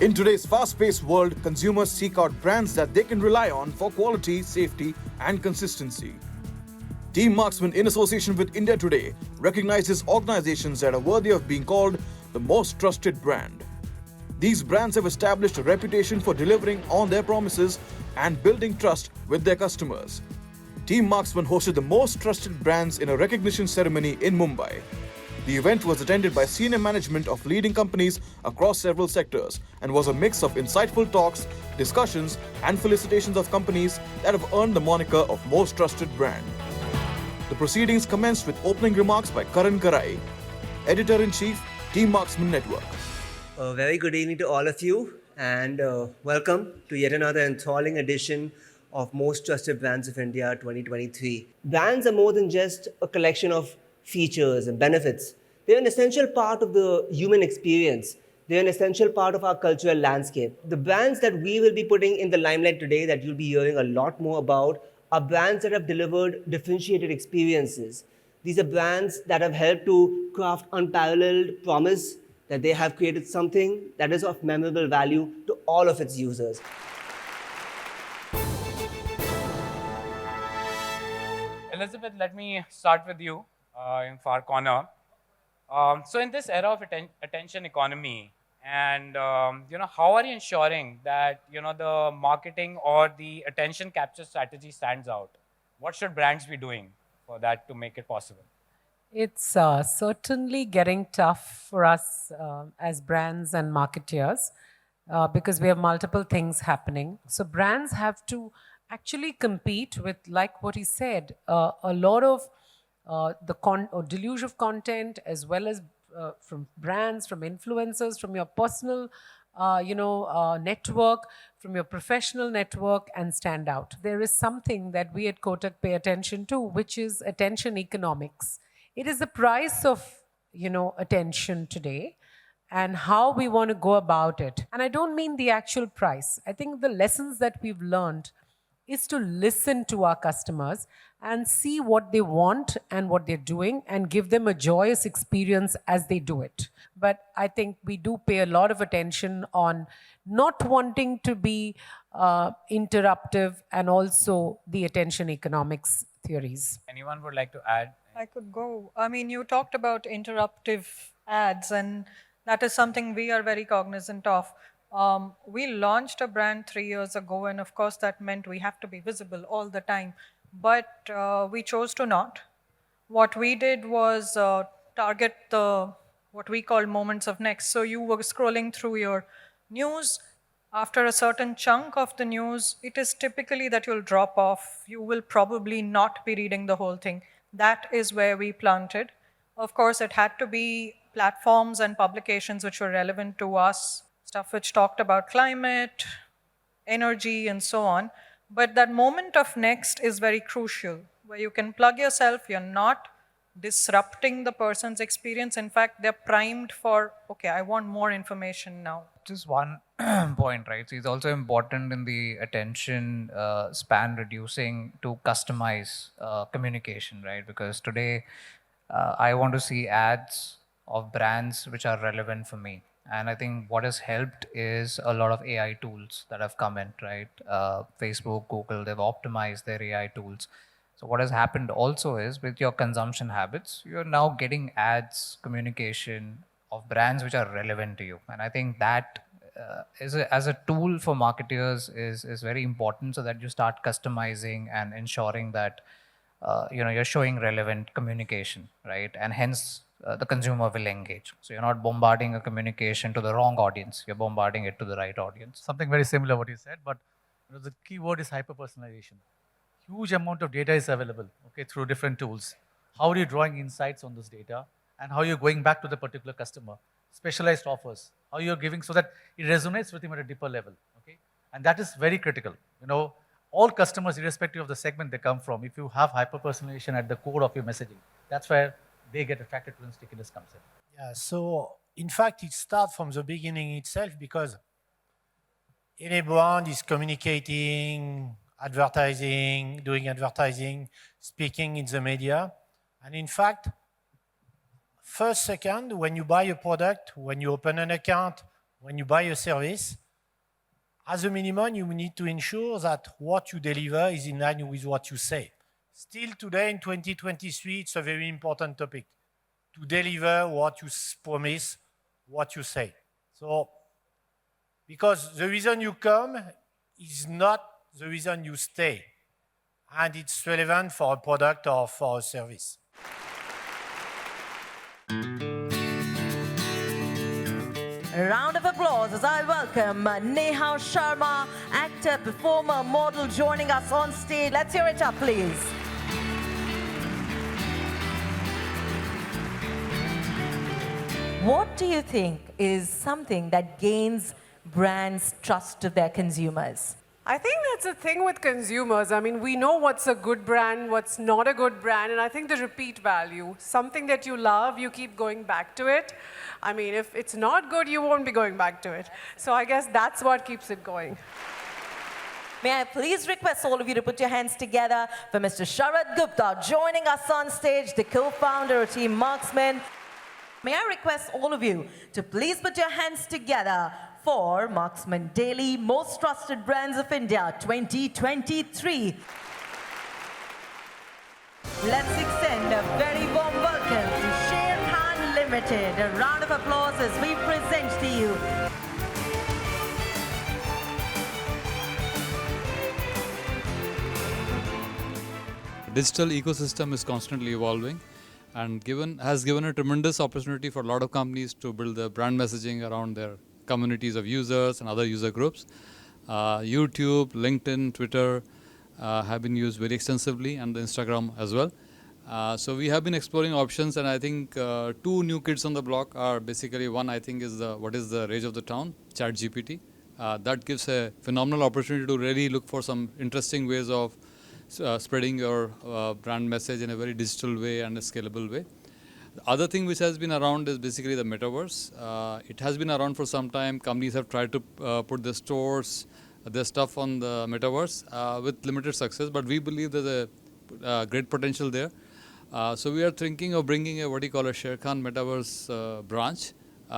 In today's fast-paced world, consumers seek out brands that they can rely on for quality, safety, and consistency. Team Marksman, in association with India Today, recognizes organizations that are worthy of being called the most trusted brand. These brands have established a reputation for delivering on their promises and building trust with their customers. Team Marksman hosted the most trusted brands in a recognition ceremony in Mumbai. The event was attended by senior management of leading companies across several sectors and was a mix of insightful talks, discussions, and felicitations of companies that have earned the moniker of most trusted brand. The proceedings commenced with opening remarks by Karan Karai, Editor-in-Chief, Team Marksman Network. A very good evening to all of you, and welcome to yet another enthralling edition of Most Trusted Brands of India 2023. Brands are more than just a collection of features and benefits. They're an essential part of the human experience. They're an essential part of our cultural landscape. The brands that we will be putting in the limelight today, that you'll be hearing a lot more about, are brands that have delivered differentiated experiences. These are brands that have helped to craft unparalleled promise, that they have created something that is of memorable value to all of its users. Elizabeth, let me start with you in far corner. So in this era of attention economy, and how are you ensuring that the marketing or the attention capture strategy stands out? What should brands be doing for that to make it possible? It's certainly getting tough for us as brands and marketeers because we have multiple things happening. So brands have to actually compete with, like what he said, a lot of the deluge of content, as well as from brands, from influencers, from your personal network, from your professional network, and stand out. There is something that we at Kotak pay attention to, which is attention economics. It is the price of attention today and how we want to go about it. And I don't mean the actual price. I think the lessons that we've learned is to listen to our customers and see what they want and what they're doing and give them a joyous experience as they do it. But I think we do pay a lot of attention on not wanting to be interruptive, and also the attention economics theories. Anyone would like to add? I could go. I mean, you talked about interruptive ads, and that is something we are very cognizant of. We launched a brand 3 years ago, and of course that meant we have to be visible all the time. But we chose to not. What we did was target the what we call moments of next. So you were scrolling through your news. After a certain chunk of the news, it is typically that you'll drop off. You will probably not be reading the whole thing. That is where we planted. Of course, it had to be platforms and publications which were relevant to us, stuff which talked about climate, energy, and so on. But that moment of next is very crucial, where you can plug yourself, you're not disrupting the person's experience. In fact, they're primed for, okay, I want more information now. Just one point, right? So it's also important in the attention span reducing to customize communication, right? Because today I want to see ads of brands which are relevant for me. And I think what has helped is a lot of AI tools that have come in, right? Facebook, Google, they've optimized their AI tools. So what has happened also is with your consumption habits, you're now getting ads, communication of brands which are relevant to you. And I think that as a tool for marketers is very important, so that you start customizing and ensuring that you're showing relevant communication, right? And hence the consumer will engage. So you're not bombarding a communication to the wrong audience, you're bombarding it to the right audience. Something very similar what you said, but the key word is hyper-personalization. Huge amount of data is available, okay, through different tools. How are you drawing insights on this data, and how you're going back to the particular customer? Specialized offers, how you're giving so that it resonates with him at a deeper level, okay? And that is very critical. All customers, irrespective of the segment they come from, if you have hyper-personalization at the core of your messaging, that's where they get attracted to, and stickiness comes in. Yeah, so in fact, it starts from the beginning itself, because any brand is communicating, advertising, doing advertising, speaking in the media. And in fact, first second, when you buy a product, when you open an account, when you buy a service, as a minimum, you need to ensure that what you deliver is in line with what you say. Still today in 2023, it's a very important topic to deliver what you promise, what you say. So, because the reason you come is not the reason you stay, and it's relevant for a product or for a service. A round of applause as I welcome Neha Sharma, actor, performer, model, joining us on stage. Let's hear it up, please. What do you think is something that gains brands' trust of their consumers? I think that's a thing with consumers. I mean, we know what's a good brand, what's not a good brand, and I think the repeat value, something that you love, you keep going back to it. I mean, if it's not good, you won't be going back to it. So I guess that's what keeps it going. May I please request all of you to put your hands together for Mr. Sharad Gupta, joining us on stage, the co-founder of Team Marksman. May I request all of you to please put your hands together for Marksman Daily Most Trusted Brands of India 2023. Let's extend a very warm welcome to Sher Khan Limited. A round of applause as we present to you digital ecosystem is constantly evolving and has given a tremendous opportunity for a lot of companies to build their brand messaging around their communities of users and other user groups. YouTube, LinkedIn, Twitter have been used very extensively, and Instagram as well. So we have been exploring options, and I think two new kids on the block are basically, one I think is what is the rage of the town, ChatGPT. That gives a phenomenal opportunity to really look for some interesting ways of spreading your brand message in a very digital way and a scalable way. The other thing which has been around is basically the metaverse. It has been around for some time. Companies have tried to put their stores, their stuff on the metaverse with limited success, but we believe there's a great potential there. So we are thinking of bringing a what you call a Sher Khan metaverse branch,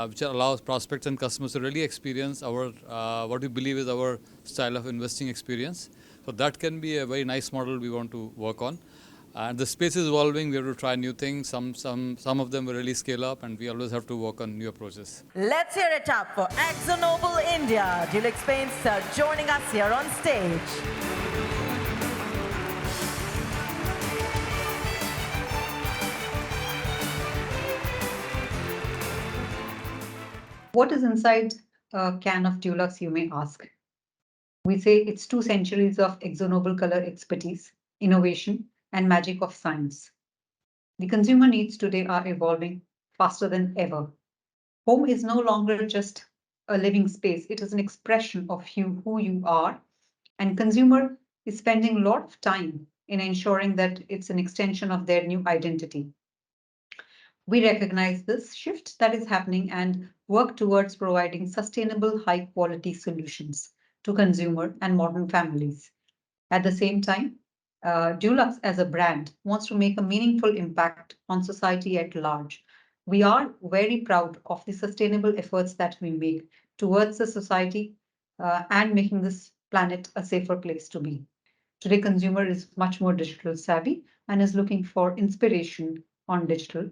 which allows prospects and customers to really experience our what we believe is our style of investing experience. So that can be a very nice model we want to work on. And the space is evolving. We have to try new things. Some of them will really scale up, and we always have to work on new approaches. Let's hear it up for AkzoNobel India. Dulux Paints joining us here on stage. What is inside a can of Dulux, you may ask? We say it's 2 centuries of AkzoNobel color expertise, innovation, and magic of science. The consumer needs today are evolving faster than ever. Home is no longer just a living space. It is an expression of who you are, and consumer is spending a lot of time in ensuring that it's an extension of their new identity. We recognize this shift that is happening and work towards providing sustainable, high-quality solutions to consumer and modern families. At the same time, Dulux as a brand wants to make a meaningful impact on society at large. We are very proud of the sustainable efforts that we make towards the society and making this planet a safer place to be. Today, consumer is much more digital savvy and is looking for inspiration on digital.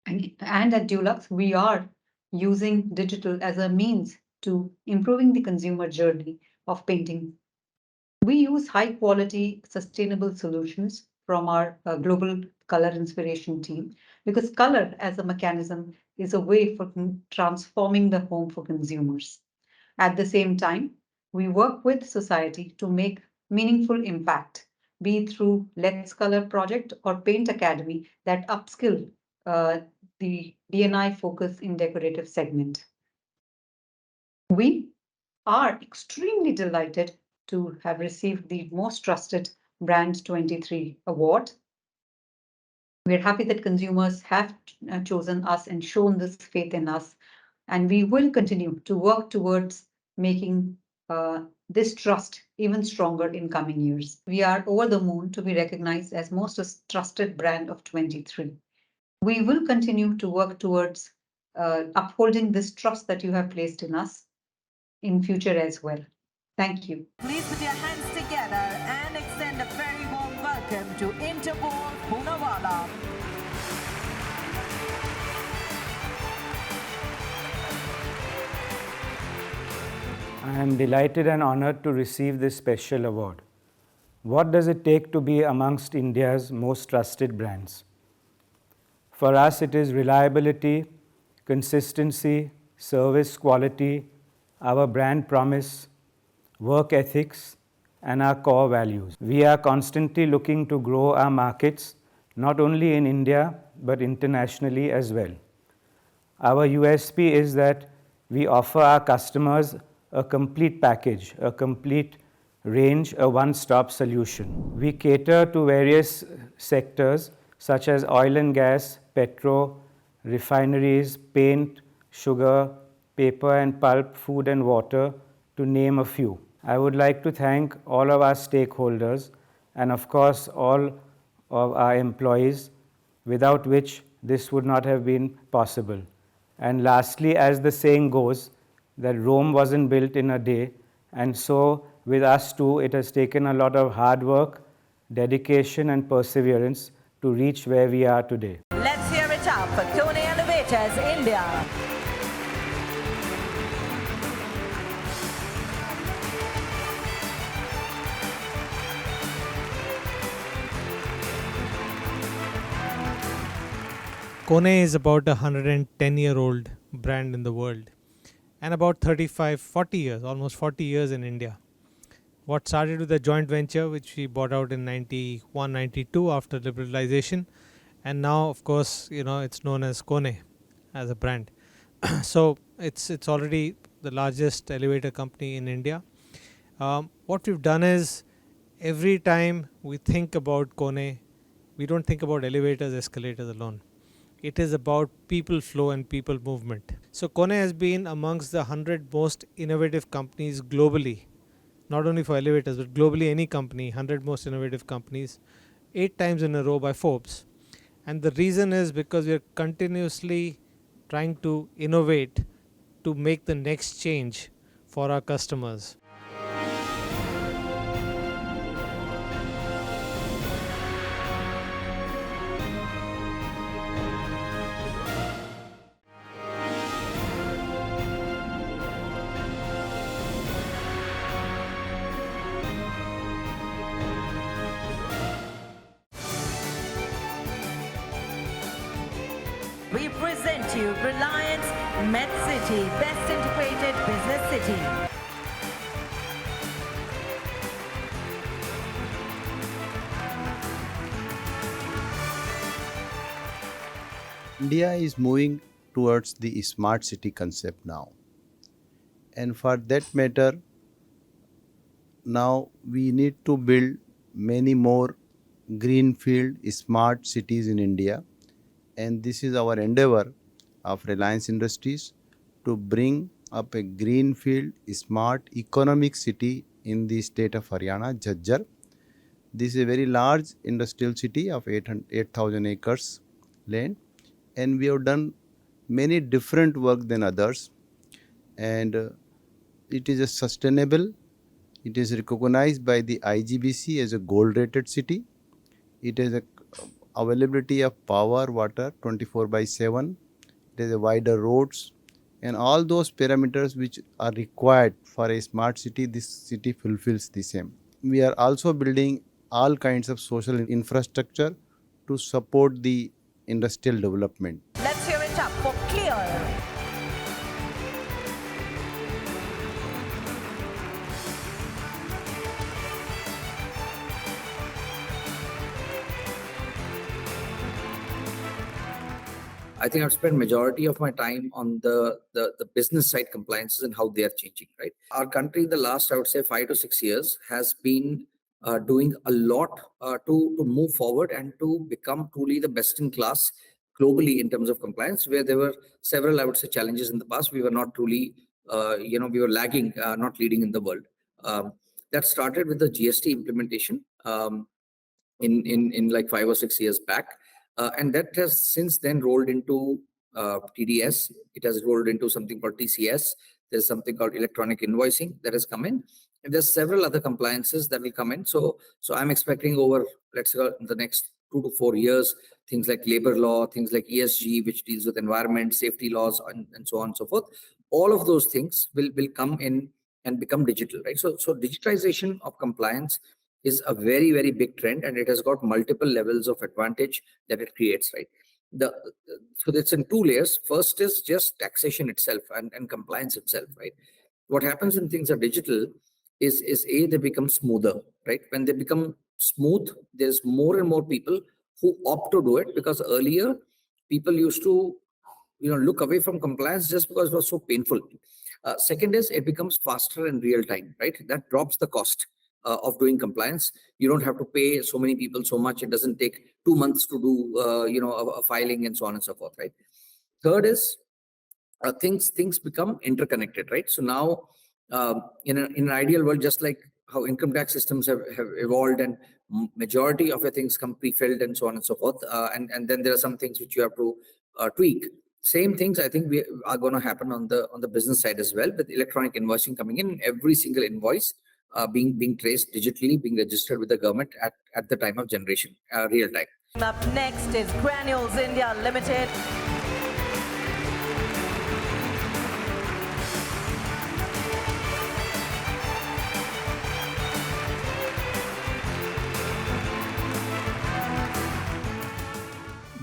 And at Dulux, we are using digital as a means to improving the consumer journey of painting. We use high quality, sustainable solutions from our global color inspiration team, because color as a mechanism is a way for transforming the home for consumers. At the same time, we work with society to make meaningful impact, be it through Let's Color project or Paint Academy that upskill the D&I focus in decorative segment. We are extremely delighted to have received the Most Trusted Brand 23 award. We're happy that consumers have chosen us and shown this faith in us, and we will continue to work towards making this trust even stronger in coming years. We are over the moon to be recognized as Most Trusted Brand of 23. We will continue to work towards upholding this trust that you have placed in us in future as well. Thank you. Please put your hands together and extend a very warm welcome to Interpol Poonawalla. I am delighted and honored to receive this special award. What does it take to be amongst India's most trusted brands? For us, it is reliability, consistency, service quality, our brand promise, work ethics, and our core values. We are constantly looking to grow our markets, not only in India, but internationally as well. Our USP is that we offer our customers a complete package, a complete range, a one-stop solution. We cater to various sectors such as oil and gas, petro, refineries, paint, sugar, paper and pulp, food and water, to name a few. I would like to thank all of our stakeholders and of course all of our employees, without which this would not have been possible. And lastly, as the saying goes, that Rome wasn't built in a day, and so with us too, it has taken a lot of hard work, dedication and perseverance to reach where we are today. Let's hear it up for Kone Elevators India. Kone is about a 110-year-old brand in the world and about 40 years, almost 40 years in India. What started with a joint venture which we bought out in 91, 92 after liberalization, and now of course it's known as Kone as a brand. So it's already the largest elevator company in India. What we've done is every time we think about Kone, we don't think about elevators, escalators alone. It is about people flow and people movement. So Kone has been amongst the 100 most innovative companies globally, not only for elevators, but globally any company, 100 most innovative companies, 8 times in a row by Forbes. And the reason is because we are continuously trying to innovate to make the next change for our customers. We present you Reliance MedCity, Best Integrated Business City. India is moving towards the smart city concept now. And for that matter, now we need to build many more greenfield smart cities in India. And this is our endeavor of Reliance Industries to bring up a greenfield smart economic city in the state of Haryana, Jhajjar. This is a very large industrial city of 8,000 acres land, and we have done many different work than others, and it is a sustainable. It is recognized by the IGBC as a gold rated city. It has a availability of power, water 24/7. It has a wider roads, and all those parameters which are required for a smart city, this city fulfills the same. We are also building all kinds of social infrastructure to support the industrial development. Let's hear it up for Clear. I think I've spent majority of my time on the business side compliances and how they are changing, right? Our country in the last, I would say, 5 to 6 years has been doing a lot to move forward and to become truly the best in class globally in terms of compliance, where there were several, I would say, challenges in the past. We were not truly, we were lagging, not leading in the world. That started with the GST implementation in like 5 or 6 years back. And that has since then rolled into TDS. It has rolled into something called TCS. There's something called electronic invoicing that has come in. And there's several other compliances that will come in. So I'm expecting over, let's say, the next 2 to 4 years, things like labor law, things like ESG, which deals with environment, safety laws, and so on and so forth. All of those things will come in and become digital, right? So digitization of compliance is a very, very big trend, and it has got multiple levels of advantage that it creates, right? So it's in 2 layers. First is just taxation itself and compliance itself, right? What happens when things are digital is they become smoother, right? When they become smooth, there's more and more people who opt to do it, because earlier people used to look away from compliance just because it was so painful. Second is it becomes faster in real time, right? That drops the cost of doing compliance. You don't have to pay so many people so much. It doesn't take 2 months to do a filing and so on and so forth, right? Third is things become interconnected, right? So now in an ideal world, just like how income tax systems have evolved, and majority of your things come pre-filled and so on and so forth, and then there are some things which you have to tweak. Same things I think we are going to happen on the business side as well, with electronic invoicing coming in. Every single invoice being traced digitally, being registered with the government at the time of generation, real time. Up next is Granules India Limited.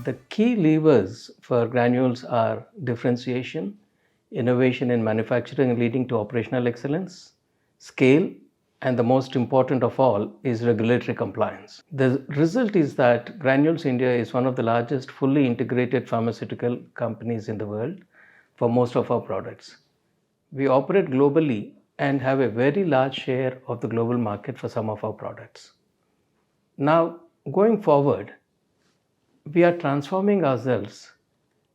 The key levers for Granules are differentiation, innovation in manufacturing leading to operational excellence, scale, and the most important of all is regulatory compliance. The result is that Granules India is one of the largest fully integrated pharmaceutical companies in the world for most of our products. We operate globally and have a very large share of the global market for some of our products. Now, going forward, we are transforming ourselves,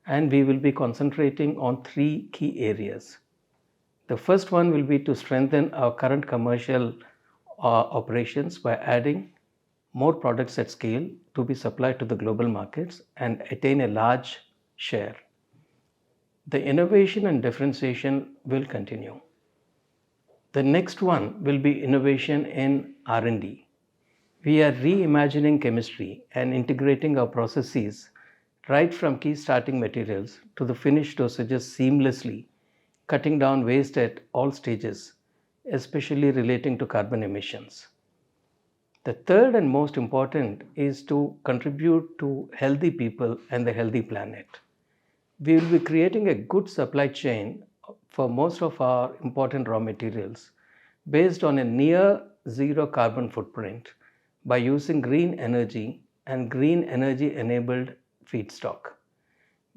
and we will be concentrating on 3 key areas. The first one will be to strengthen our current commercial operations by adding more products at scale to be supplied to the global markets and attain a large share. The innovation and differentiation will continue. The next one will be innovation in R&D. We are reimagining chemistry and integrating our processes right from key starting materials to the finished dosages seamlessly, cutting down waste at all stages, especially relating to carbon emissions. The third and most important is to contribute to healthy people and the healthy planet. We will be creating a good supply chain for most of our important raw materials based on a near zero carbon footprint by using green energy and green energy enabled feedstock.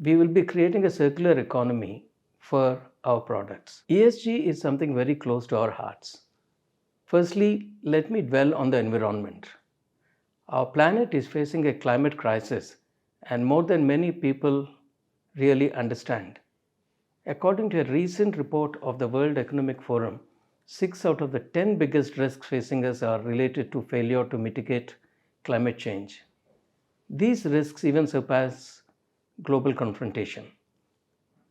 We will be creating a circular economy for our products. ESG is something very close to our hearts. Firstly, let me dwell on the environment. Our planet is facing a climate crisis, and more than many people really understand. According to a recent report of the World Economic Forum, 6 out of the 10 biggest risks facing us are related to failure to mitigate climate change. These risks even surpass global confrontation.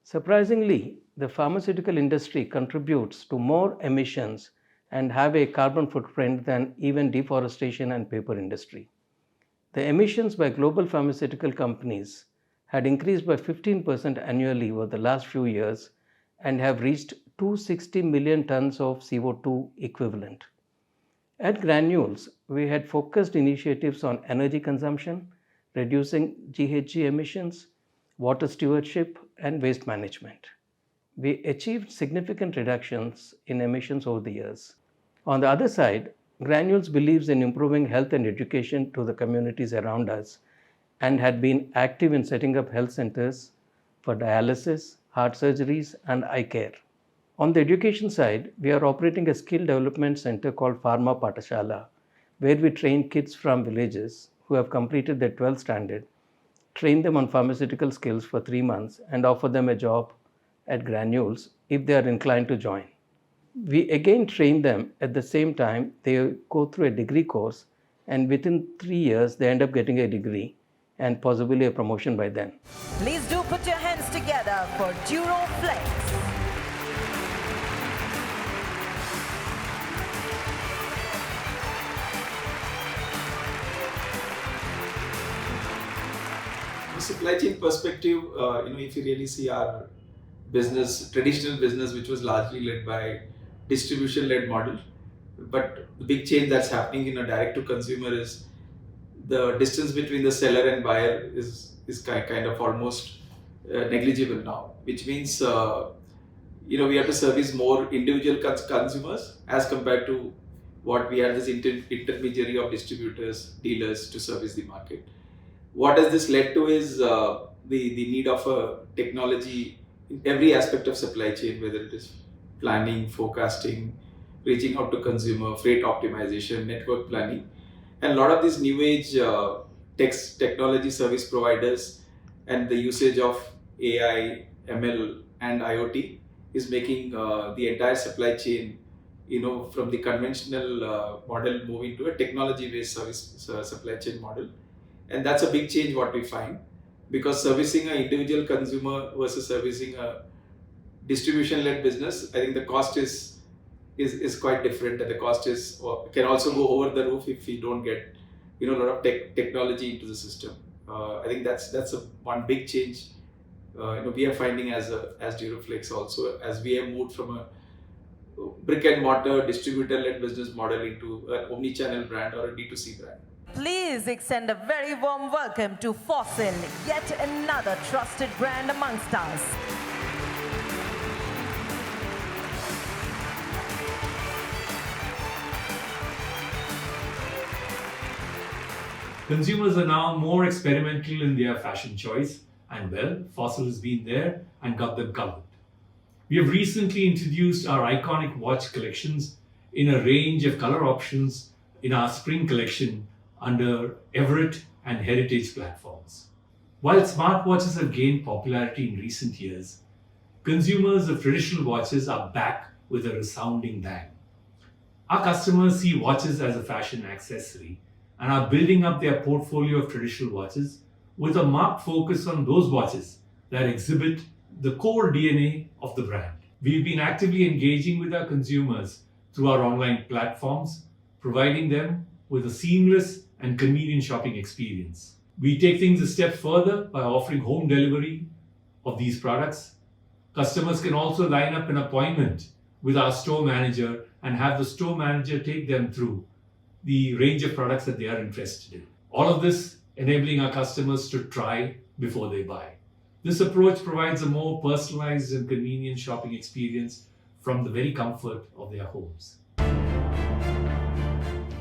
Surprisingly, the pharmaceutical industry contributes to more emissions and have a carbon footprint than even deforestation and paper industry. The emissions by global pharmaceutical companies had increased by 15% annually over the last few years and have reached 260 million tons of CO2 equivalent. At Granules, we had focused initiatives on energy consumption, reducing GHG emissions, water stewardship, and waste management. We achieved significant reductions in emissions over the years. On the other side, Granules believes in improving health and education to the communities around us and had been active in setting up health centers for dialysis, heart surgeries, and eye care. On the education side, we are operating a skill development center called Pharma Pathashala, where we train kids from villages who have completed their 12th standard, train them on pharmaceutical skills for 3 months, and offer them a job at Granules if they are inclined to join. We again train them at the same time. They go through a degree course, and within 3 years, they end up getting a degree, and possibly a promotion by then. Please do put your hands together for Duroflex. From a supply chain perspective, if you really see our business, traditional business, which was largely led by distribution-led model, but the big change that's happening in a direct-to-consumer is the distance between the seller and buyer is kind of almost negligible now, which means we have to service more individual consumers as compared to what we had this intermediary of distributors, dealers to service the market. What has this led to is the need of a technology in every aspect of supply chain, whether it is planning, forecasting, reaching out to consumer, freight optimization, network planning. And a lot of these new age technology service providers and the usage of AI, ML and IoT is making the entire supply chain, from the conventional model moving to a technology-based service supply chain model. And that's a big change what we find, because servicing an individual consumer versus servicing a distribution-led business, I think the cost is quite different, and the cost can also go over the roof if we don't get a lot of technology into the system. I think that's one big change we are finding as Duroflex also, as we have moved from a brick and mortar distributor-led business model into an omni-channel brand or a D2C brand. Please extend a very warm welcome to Fossil, yet another trusted brand amongst us. Consumers are now more experimental in their fashion choice, and well, Fossil has been there and got them covered. We have recently introduced our iconic watch collections in a range of color options in our spring collection under Everett and Heritage platforms. While smartwatches have gained popularity in recent years, consumers of traditional watches are back with a resounding bang. Our customers see watches as a fashion accessory and are building up their portfolio of traditional watches with a marked focus on those watches that exhibit the core DNA of the brand. We've been actively engaging with our consumers through our online platforms, providing them with a seamless and convenient shopping experience. We take things a step further by offering home delivery of these products. Customers can also line up an appointment with our store manager and have the store manager take them through the range of products that they are interested in. All of this enabling our customers to try before they buy. This approach provides a more personalized and convenient shopping experience from the very comfort of their homes.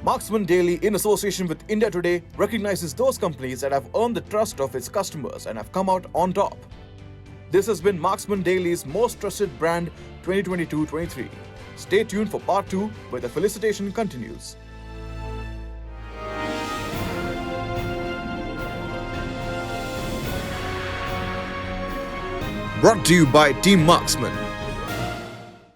Marksman Daily, in association with India Today, recognizes those companies that have earned the trust of its customers and have come out on top. This has been Marksman Daily's Most Trusted Brand 2022-23. Stay tuned for part 2, where the felicitation continues. Brought to you by Team Marksman.